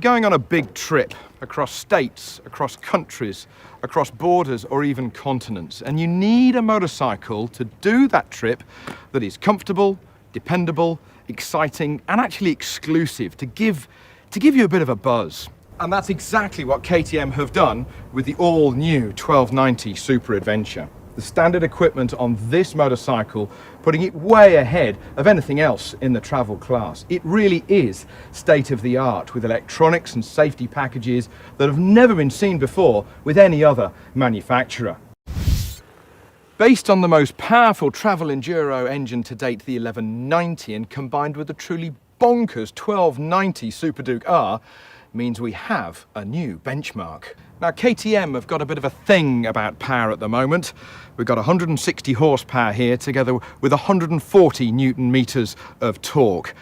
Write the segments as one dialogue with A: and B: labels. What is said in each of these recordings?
A: going on a big trip across states, across countries, across borders or even continents, and you need a motorcycle to do that trip that is comfortable, dependable, exciting and actually exclusive to give you a bit of a buzz. And that's exactly what KTM have done with the all-new 1290 Super Adventure. The standard equipment on this motorcycle, putting it way ahead of anything else in the travel class. It really is state-of-the-art with electronics and safety packages that have never been seen before with any other manufacturer. Based on the most powerful travel enduro engine to date, the 1190, and combined with the truly bonkers 1290 Super Duke R, means we have a new benchmark. Now, KTM have got a bit of a thing about power at the moment. We've got 160 horsepower here together with 140 Newton meters of torque.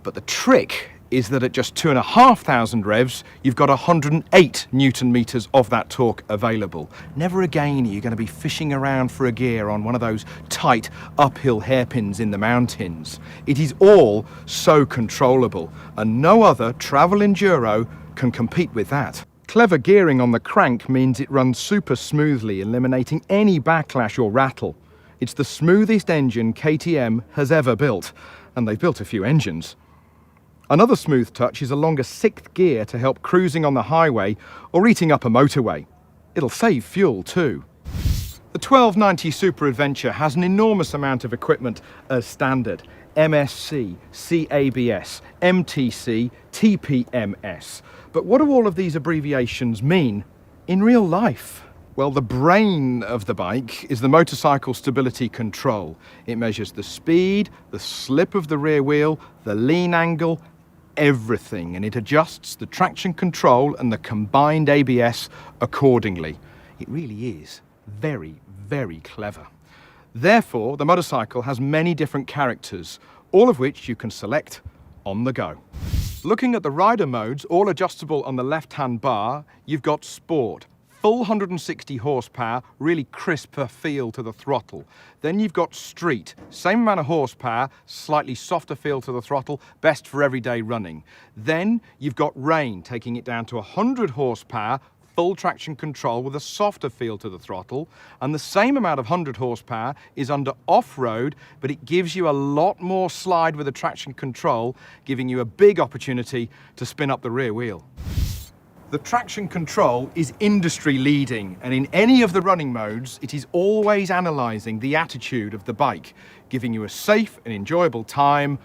A: But the trick is that at just 2,500 revs, you've got 108 Newton meters of that torque available. Never again are you going to be fishing around for a gear on one of those tight uphill hairpins in the mountains. It is all so controllable, and no other travel enduro can compete with that. Clever gearing on the crank means it runs super smoothly, eliminating any backlash or rattle. It's the smoothest engine KTM has ever built, and they've built a few engines. Another smooth touch is a longer sixth gear to help cruising on the highway or eating up a motorway. It'll save fuel too. The 1290 Super Adventure has an enormous amount of equipment as standard. MSC, CABS, MTC, TPMS. But what do all of these abbreviations mean in real life? Well, the brain of the bike is the motorcycle stability control. It measures the speed, the slip of the rear wheel, the lean angle, everything, and it adjusts the traction control and the combined ABS accordingly. It really is very, very clever. Therefore, the motorcycle has many different characters, all of which you can select on the go. Looking at the rider modes, all adjustable on the left-hand bar, you've got Sport. Full 160 horsepower, really crisper feel to the throttle. Then you've got Street, same amount of horsepower, slightly softer feel to the throttle, best for everyday running. Then you've got Rain, taking it down to 100 horsepower, full traction control with a softer feel to the throttle. And the same amount of 100 horsepower is under off-road, but it gives you a lot more slide with the traction control, giving you a big opportunity to spin up the rear wheel. The traction control is industry leading, and in any of the running modes, it is always analysing the attitude of the bike, giving you a safe and enjoyable time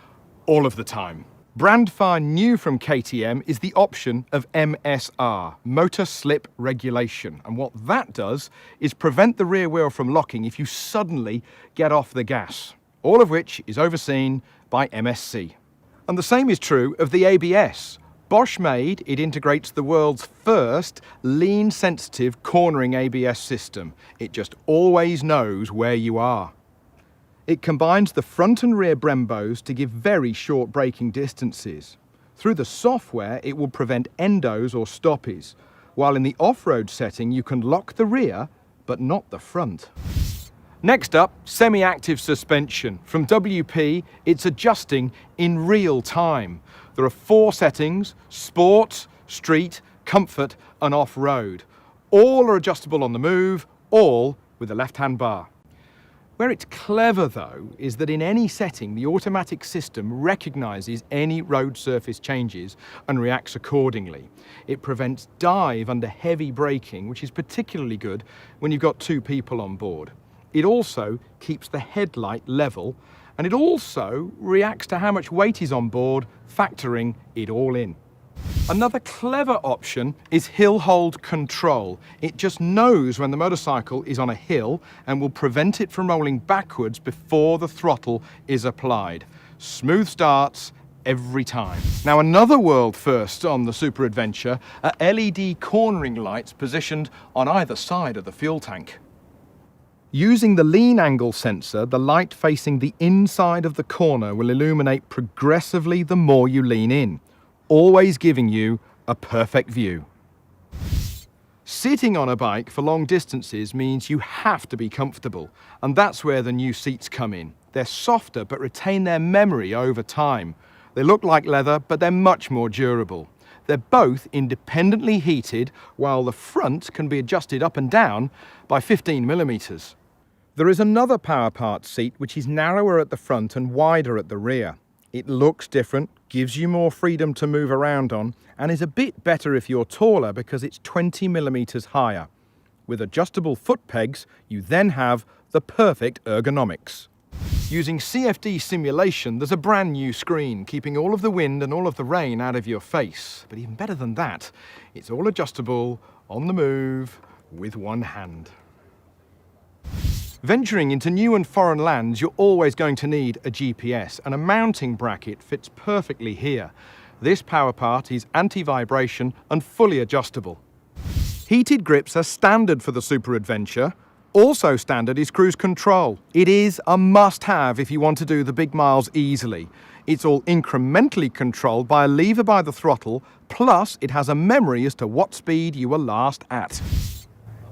A: all of the time. Brand far new from KTM is the option of MSR, Motor Slip Regulation, and what that does is prevent the rear wheel from locking if you suddenly get off the gas, all of which is overseen by MSC. And the same is true of the ABS. Bosch made, it integrates the world's first lean-sensitive cornering ABS system. It just always knows where you are. It combines the front and rear Brembos to give very short braking distances. Through the software, it will prevent endos or stoppies, while in the off-road setting you can lock the rear, but not the front. Next up, semi-active suspension. From WP, it's adjusting in real time. There are 4 settings: Sport, Street, Comfort and Off-Road. All are adjustable on the move, all with the left-hand bar. Where it's clever though, is that in any setting, the automatic system recognises any road surface changes and reacts accordingly. It prevents dive under heavy braking, which is particularly good when you've got 2 people on board. It also keeps the headlight level, and it also reacts to how much weight is on board, factoring it all in. Another clever option is hill hold control. It just knows when the motorcycle is on a hill and will prevent it from rolling backwards before the throttle is applied. Smooth starts every time. Now, another world first on the Super Adventure are LED cornering lights positioned on either side of the fuel tank. Using the lean angle sensor, the light facing the inside of the corner will illuminate progressively the more you lean in, always giving you a perfect view. Sitting on a bike for long distances means you have to be comfortable, and that's where the new seats come in. They're softer but retain their memory over time. They look like leather, but they're much more durable. They're both independently heated, while the front can be adjusted up and down by 15 millimeters. There is another Power Parts seat which is narrower at the front and wider at the rear. It looks different, gives you more freedom to move around on, and is a bit better if you're taller because it's 20 millimeters higher. With adjustable foot pegs, you then have the perfect ergonomics. Using CFD simulation, there's a brand new screen, keeping all of the wind and all of the rain out of your face. But even better than that, it's all adjustable, on the move, with one hand. Venturing into new and foreign lands, you're always going to need a GPS, and a mounting bracket fits perfectly here. This power part is anti-vibration and fully adjustable. Heated grips are standard for the Super Adventure. Also standard is cruise control. It is a must-have if you want to do the big miles easily. It's all incrementally controlled by a lever by the throttle, plus it has a memory as to what speed you were last at.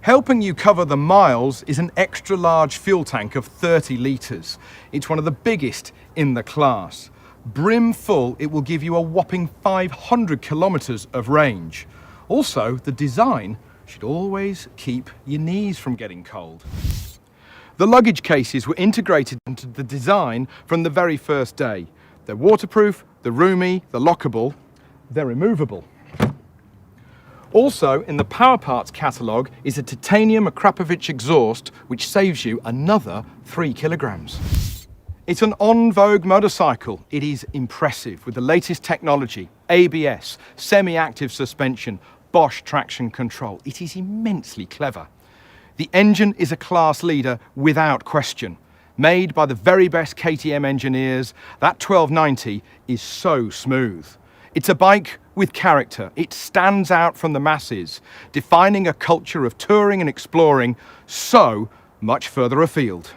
A: Helping you cover the miles is an extra large fuel tank of 30 litres. It's one of the biggest in the class. Brim full, it will give you a whopping 500 kilometres of range. Also, the design should always keep your knees from getting cold. The luggage cases were integrated into the design from the very first day. They're waterproof, they're roomy, they're lockable, they're removable. Also, in the Power Parts catalogue is a titanium Akrapovic exhaust, which saves you another 3 kilograms. It's an en vogue motorcycle. It is impressive with the latest technology, ABS, semi-active suspension, Bosch traction control. It is immensely clever. The engine is a class leader without question. Made by the very best KTM engineers, that 1290 is so smooth. It's a bike with character. It stands out from the masses, defining a culture of touring and exploring so much further afield.